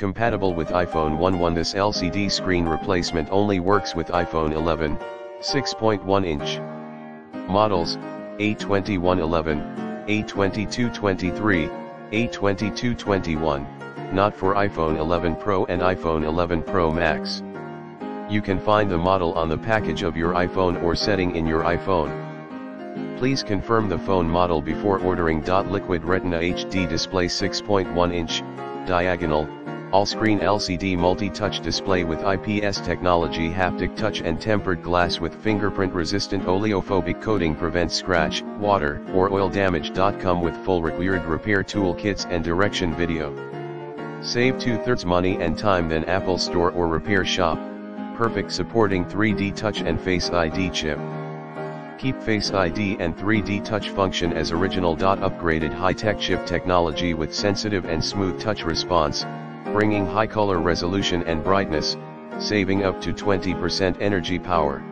Compatible with iPhone 11. This LCD screen replacement only works with iPhone 11, 6.1 inch. Models: A2111, A2223, A2221, not for iPhone 11 Pro and iPhone 11 Pro Max. You can find the model on the package of your iPhone or setting in your iPhone. Please confirm the phone model before ordering. Liquid Retina HD display, 6.1 inch, diagonal, all-screen LCD multi-touch display with IPS technology, haptic touch and tempered glass with fingerprint-resistant oleophobic coating, prevents scratch, water, or oil damage. Come with full required repair toolkits and direction video. Save 2/3 money and time than Apple Store or repair shop. Perfect, supporting 3D touch and Face ID chip. Keep Face ID and 3D touch function as original. Upgraded high-tech chip technology with sensitive and smooth touch response, bringing high color resolution and brightness, saving up to 20% energy power.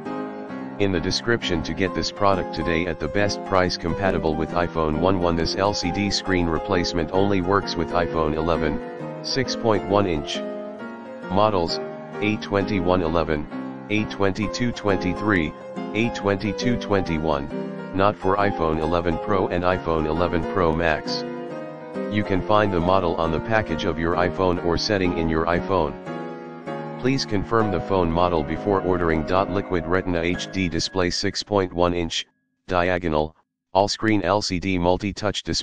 In the description to get this product today at the best price. Compatible with iPhone 11. This LCD screen replacement only works with iPhone 11, 6.1 inch. Models: A2111, A2223, A2221, not for iPhone 11 Pro and iPhone 11 Pro Max. You can find the model on the package of your iPhone or setting in your iPhone. Please confirm the phone model before ordering. Liquid Retina HD display, 6.1 inch, diagonal, all-screen LCD multi-touch display.